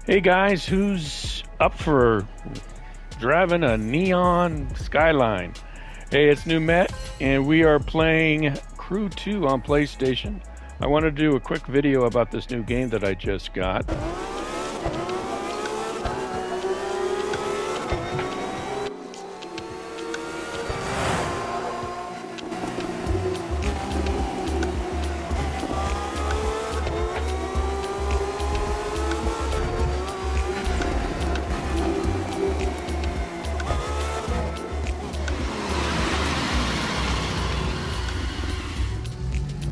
Hey guys, who's up for driving a neon skyline? Hey, it's Nuumet, and we are playing Crew 2 on PlayStation. I want to do a quick video about this new game that I just got.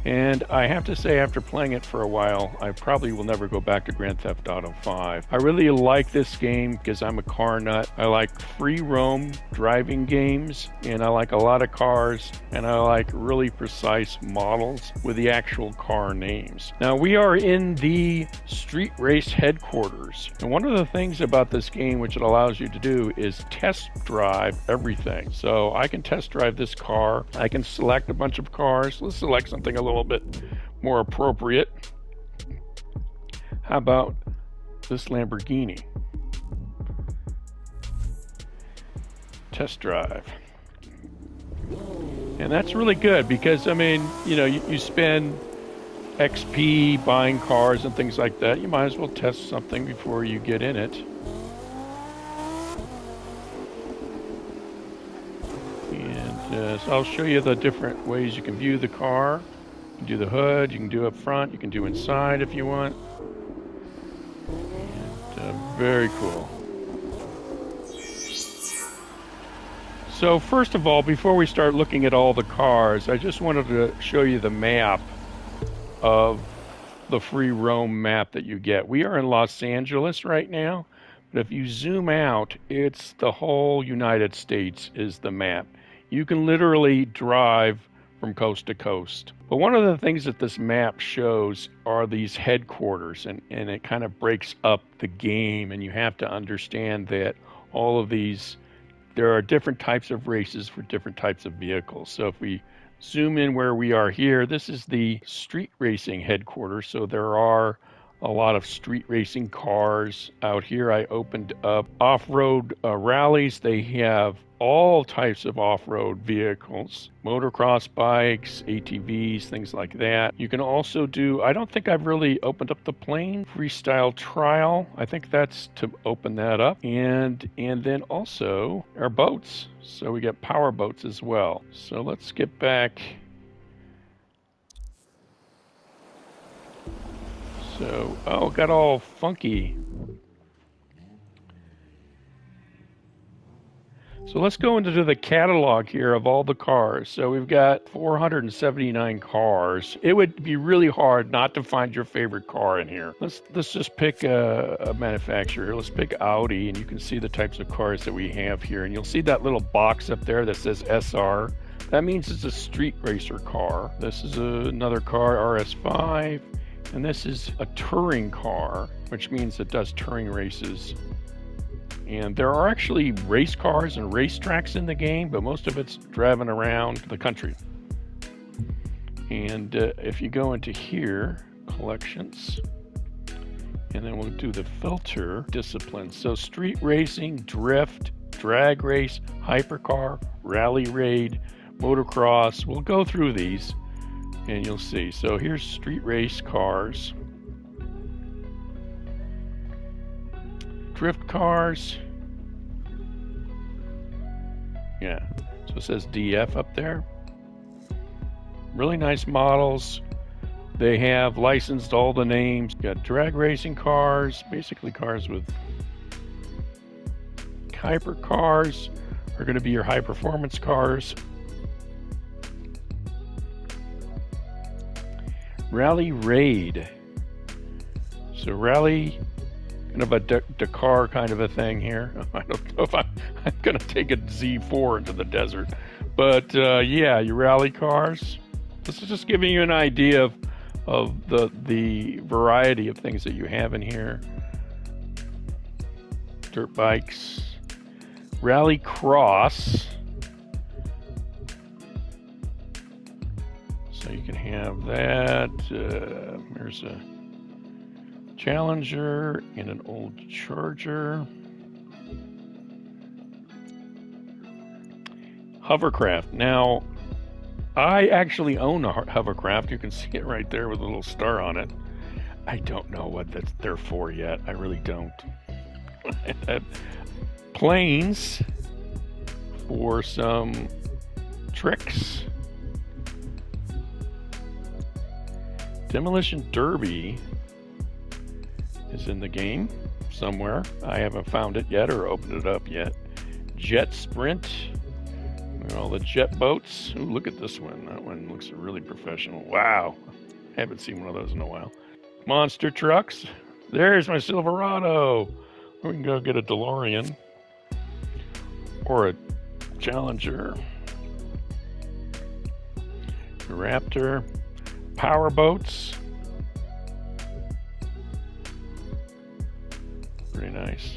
And I have to say, after playing it for a while, I probably will never go back to Grand Theft Auto 5. I really like this game because I'm a car nut. I like free roam driving games, and I like a lot of cars, and I like really precise models with the actual car names. Now, we are in the street race headquarters, and one of the things about this game which it allows you to do is test drive everything. So I can test drive this car. I can select a bunch of cars. Let's select something a little bit more appropriate. How about this Lamborghini? Test drive. And that's really good because, I mean, you spend XP buying cars and things like that. You might as well test something before you get in it. And so I'll show you the different ways you can view the car. You can do the hood, you can do up front, you can do inside if you want. And, very cool. So first of all, before we start looking at all the cars, I just wanted to show you the map of the free roam map that you get. We are in Los Angeles right now, but if you zoom out, it's the whole United States is the map. You can literally drive from coast to coast. But one of the things that this map shows are these headquarters, and it kind of breaks up the game, and you have to understand that all of these, there are different types of races for different types of vehicles. So if we zoom in where we are here, this is the street racing headquarters. So there are a lot of street racing cars out here. I opened up off-road rallies. They have all types of off-road vehicles, motocross bikes, ATVs, things like that. You can also do, I don't think I've really opened up the plane freestyle trial. I think that's to open that up. And then also our boats. So we get power boats as well. So let's get back. So, oh, it got all funky. So let's go into the catalog here of all the cars. So we've got 479 cars. It would be really hard not to find your favorite car in here. Let's just pick a manufacturer. Let's pick Audi, and you can see the types of cars that we have here. And you'll see that little box up there that says SR. That means it's a street racer car. This is another car, RS5. And this is a touring car, which means it does touring races. And there are actually race cars and racetracks in the game, but most of it's driving around the country. And if you go into here, collections, and then we'll do the filter disciplines. So street racing, drift, drag race, hypercar, rally raid, motocross. We'll go through these and you'll see. So here's street race cars. Drift cars. Yeah, so it says DF up there. Really nice models. They have licensed all the names. Got drag racing cars, basically cars with hyper cars are going to be your high performance cars. Rally raid. So rally, kind of a Dakar kind of a thing here. I don't know if I'm going to take a Z4 into the desert. But yeah, your rally cars. This is just giving you an idea of the variety of things that you have in here. Dirt bikes. Rally cross. So you can have that. There's a Challenger and an old Charger. Hovercraft. Now, I actually own a hovercraft. You can see it right there with a little star on it. I don't know what that's there for yet. I really don't. Planes for some tricks. Demolition Derby is in the game somewhere. I haven't found it yet or opened it up yet. Jet Sprint. All the jet boats. Ooh, look at this one. That one looks really professional. Wow. Haven't seen one of those in a while. Monster trucks. There's my Silverado. We can go get a DeLorean. Or a Challenger. Raptor. Power boats. Pretty nice.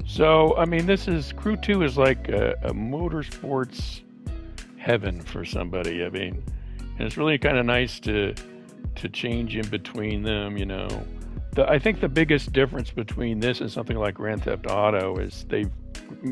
So, I mean, Crew 2 is like a motorsports heaven for somebody. I mean, and it's really kind of nice to change in between them, you know. I think the biggest difference between this and something like Grand Theft Auto is they've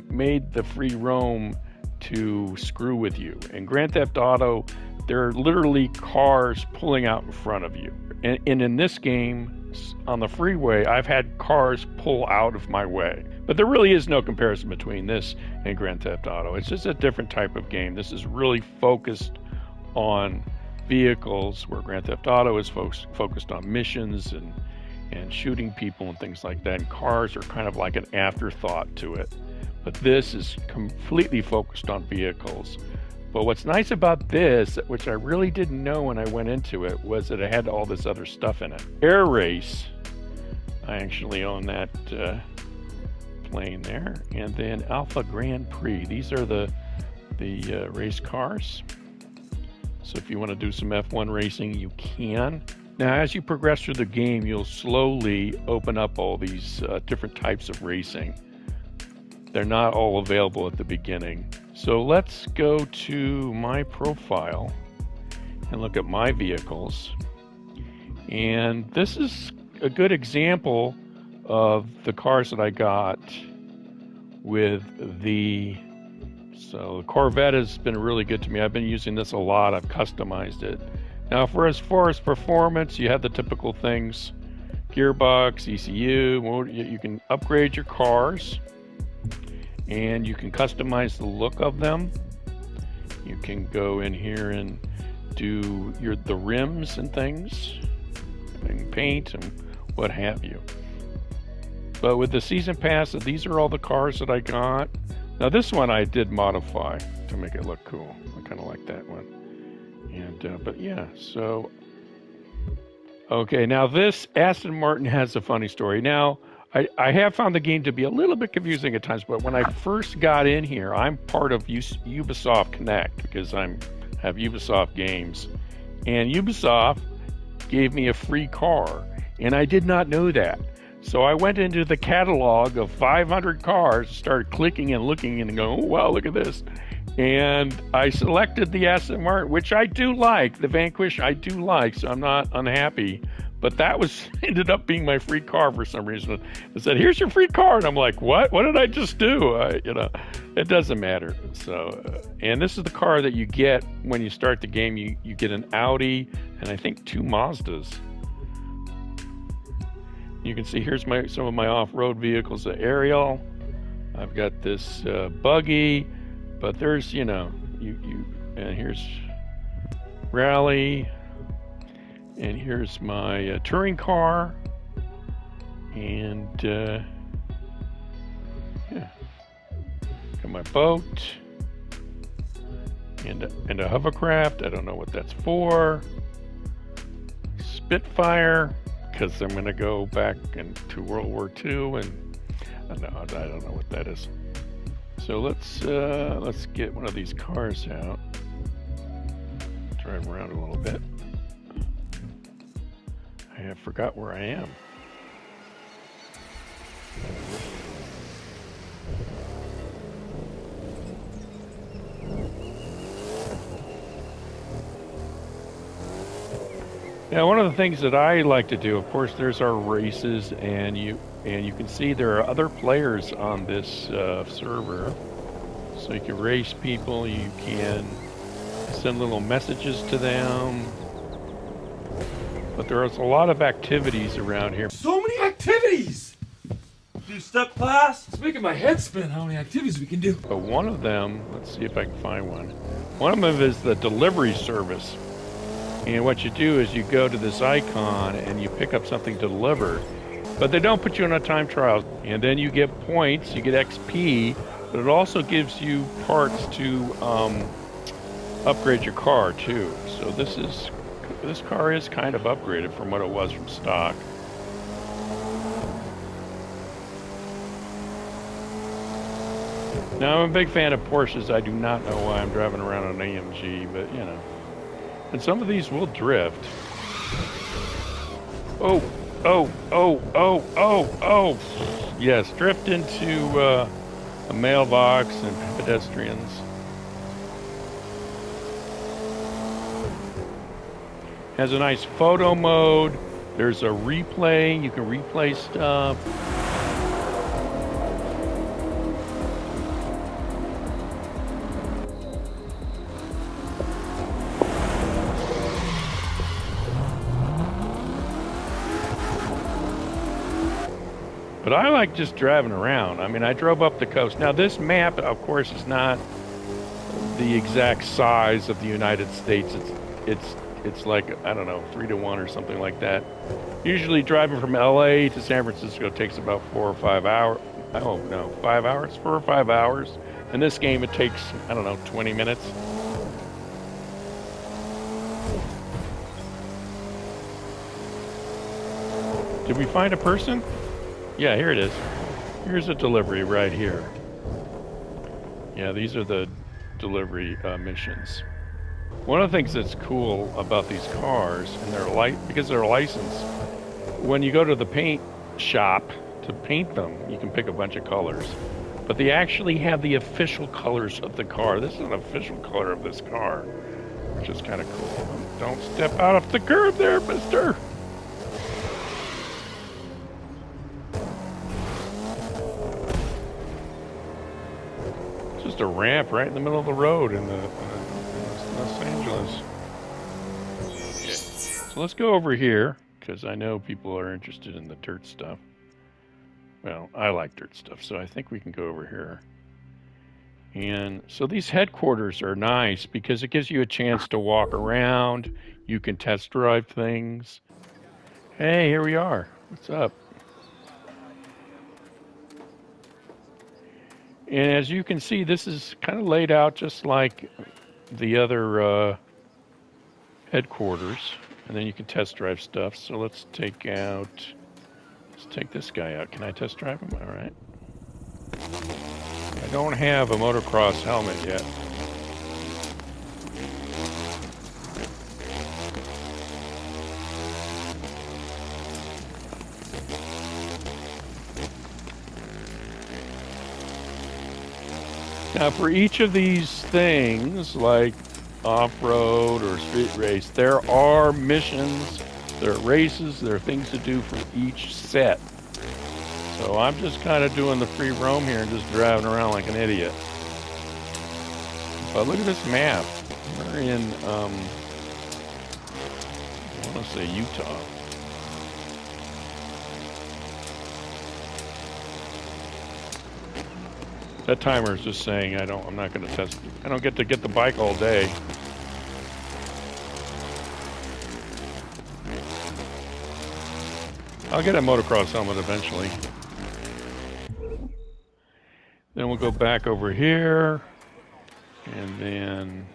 made the free roam to screw with you. In Grand Theft Auto, there are literally cars pulling out in front of you. And in this game, on the freeway, I've had cars pull out of my way. But there really is no comparison between this and Grand Theft Auto. It's just a different type of game. This is really focused on vehicles, where Grand Theft Auto is focused on missions and shooting people and things like that. And cars are kind of like an afterthought to it. But this is completely focused on vehicles. But what's nice about this, which I really didn't know when I went into it, was that it had all this other stuff in it. Air Race. I actually own that plane there. And then Alpha Grand Prix. These are the race cars. So if you want to do some F1 racing, you can. Now, as you progress through the game, you'll slowly open up all these different types of racing. They're not all available at the beginning. So let's go to my profile and look at my vehicles. And this is a good example of the cars that I got with so the Corvette has been really good to me. I've been using this a lot. I've customized it. Now, for as far as performance, you have the typical things: gearbox, ECU. You can upgrade your cars, and you can customize the look of them. You can go in here and do the rims and things, and paint and what have you. But with the season pass, these are all the cars that I got. Now this one I did modify to make it look cool. I kind of like that one. And but yeah, so okay. Now this Aston Martin has a funny story. Now I have found the game to be a little bit confusing at times, but when I first got in here, I'm part of Ubisoft Connect because I have Ubisoft games, and Ubisoft gave me a free car, and I did not know that. So I went into the catalog of 500 cars, started clicking and looking and going, oh, wow, look at this. And I selected the Aston Martin, which I do like. The Vanquish I do like, so I'm not unhappy. But that ended up being my free car for some reason. It said, here's your free car. And I'm like, what? What did I just do? It doesn't matter. So, and this is the car that you get when you start the game. You get an Audi and I think 2 Mazdas. You can see here's some of my off-road vehicles. The Ariel. I've got this buggy, but there's and here's Rally, and here's my touring car, and yeah, got my boat and a hovercraft. I don't know what that's for. Spitfire, because I'm going to go back into World War II, and I don't know what that is. So let's get one of these cars out. Drive around a little bit. I have forgot where I am. Now, one of the things that I like to do, of course, there's our races, and you can see there are other players on this server. So you can race people, you can send little messages to them. But there's a lot of activities around here. So many activities! Do step class? It's making my head spin how many activities we can do. But one of them, let's see if I can find one. One of them is the delivery service. And what you do is you go to this icon and you pick up something to deliver. But they don't put you on a time trial. And then you get points, you get XP, but it also gives you parts to upgrade your car too. So this car is kind of upgraded from what it was from stock. Now, I'm a big fan of Porsches. I do not know why I'm driving around an AMG, but you know. And some of these will drift. Oh, oh, oh, oh, oh, oh. Yes, drift into a mailbox and pedestrians. Has a nice photo mode. There's a replay. You can replay stuff. But I like just driving around. I mean, I drove up the coast. Now, this map, of course, is not the exact size of the United States. It's like, I don't know, 3 to 1 or something like that. Usually driving from LA to San Francisco takes about 4 or 5 hours. Oh, no, 5 hours? 4 or 5 hours. In this game, it takes, I don't know, 20 minutes. Did we find a person? Yeah, here it is. Here's a delivery right here. Yeah, these are the delivery missions. One of the things that's cool about these cars, and they're because they're licensed, when you go to the paint shop to paint them, you can pick a bunch of colors. But they actually have the official colors of the car. This is an official color of this car, which is kind of cool. Don't step out of the curb there, mister. Just a ramp right in the middle of the road in Los Angeles. Okay. So let's go over here, because I know people are interested in the dirt stuff. Well, I like dirt stuff, so I think we can go over here. And so these headquarters are nice because it gives you a chance to walk around. You can test drive things. Hey, here we are. What's up? And as you can see, this is kind of laid out just like the other headquarters. And then you can test drive stuff. So let's take this guy out. Can I test drive him? All right. I don't have a motocross helmet yet. Now, for each of these things, like off-road or street race, there are missions, there are races, there are things to do for each set. So I'm just kind of doing the free roam here and just driving around like an idiot. But look at this map. We're in, I want to say Utah. That timer is just saying I'm not going to test. I don't get to get the bike all day. I'll get a motocross helmet eventually. Then we'll go back over here, and then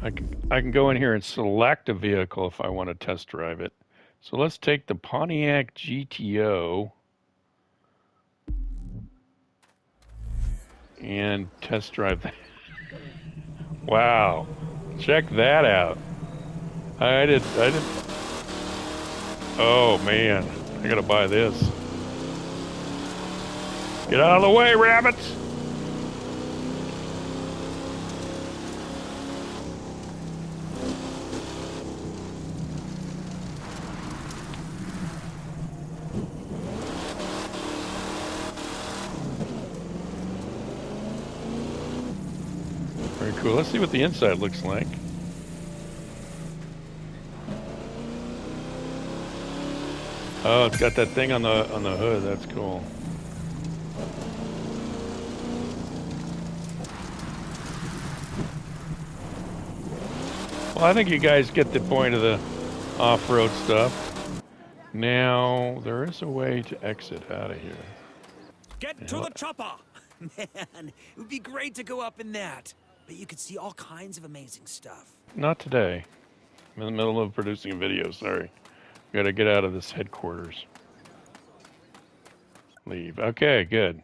I can go in here and select a vehicle if I want to test drive it. So let's take the Pontiac GTO and test drive that. Wow, check that out. I did. Oh man, I gotta buy this. Get out of the way, rabbits! cool. Let's see what the inside looks like. Oh, it's got that thing on the hood. That's cool. Well, I think you guys get the point of the off-road stuff. Now, there is a way to exit out of here. Get to the chopper! Man, it would be great to go up in that. But you could see all kinds of amazing stuff. Not today. I'm in the middle of producing a video, sorry. Gotta get out of this headquarters. Leave. Okay, good.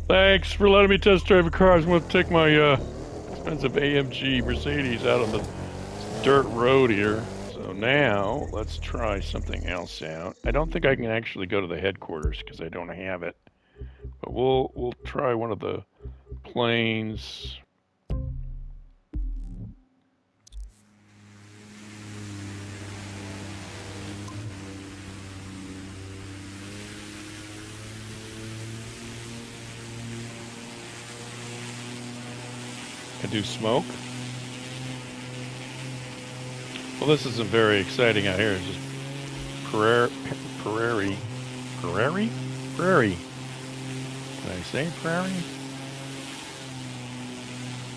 Thanks for letting me test drive a car. I'm going to take my expensive AMG Mercedes out on the dirt road here. So now, let's try something else out. I don't think I can actually go to the headquarters because I don't have it. But we'll try one of the planes. I do smoke. Well, this isn't very exciting out here. It's just prairie. Did I say prairie?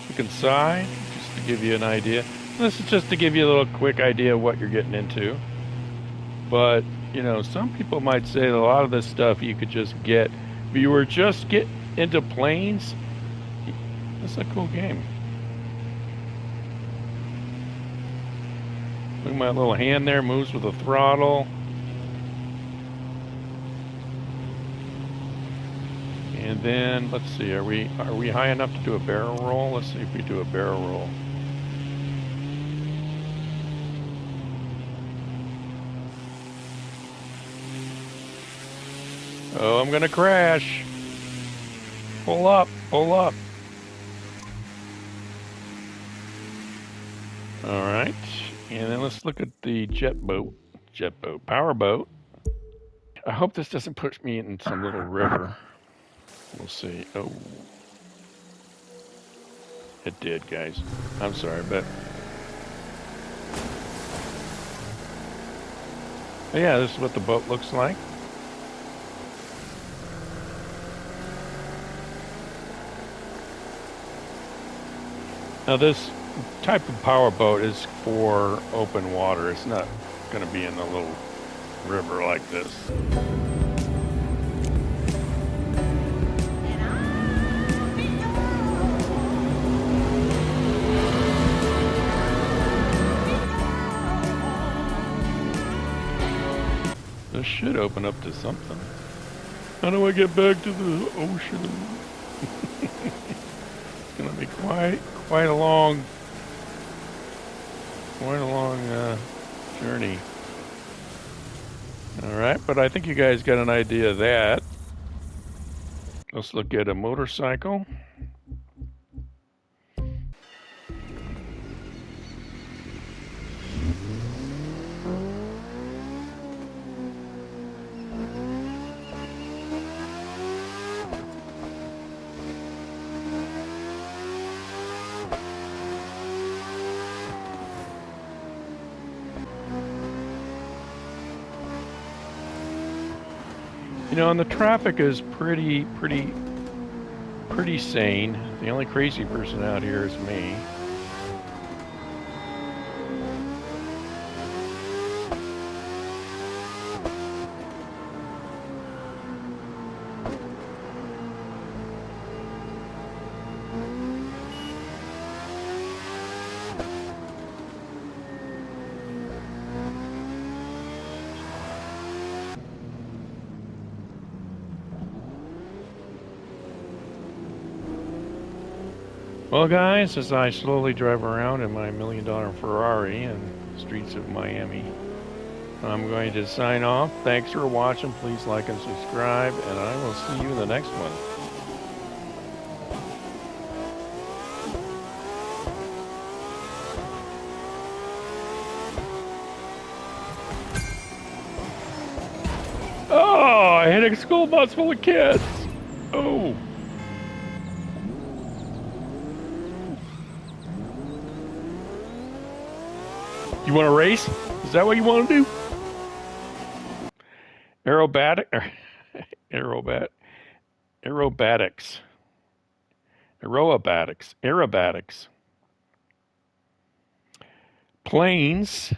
Look inside, just to give you an idea. This is just to give you a little quick idea of what you're getting into. But, you know, some people might say that a lot of this stuff you could just get. If you were just get into planes, it's a cool game. Look at my little hand there, moves with the throttle. And then, let's see, are we high enough to do a barrel roll? Let's see if we do a barrel roll. Oh, I'm gonna crash. Pull up, pull up. All right, and then let's look at the powerboat. I hope this doesn't push me in some little river. We'll see. Oh, it did, guys. I'm sorry, but yeah, this is what the boat looks like. Now this type of powerboat is for open water. It's not going to be in a little river like this. This should open up to something. How do I get back to the ocean? It's going to be quite a long journey. All right, but I think you guys got an idea of that. Let's look at a motorcycle. You know, and the traffic is pretty sane. The only crazy person out here is me. Well, guys, as I slowly drive around in my $1 million Ferrari in the streets of Miami, I'm going to sign off. Thanks for watching. Please like and subscribe, and I will see you in the next one. Oh, I hit a school bus full of kids. Oh. want to race? Is that what you want to do? Aerobatic, aerobat, aerobatics, aerobatics, planes,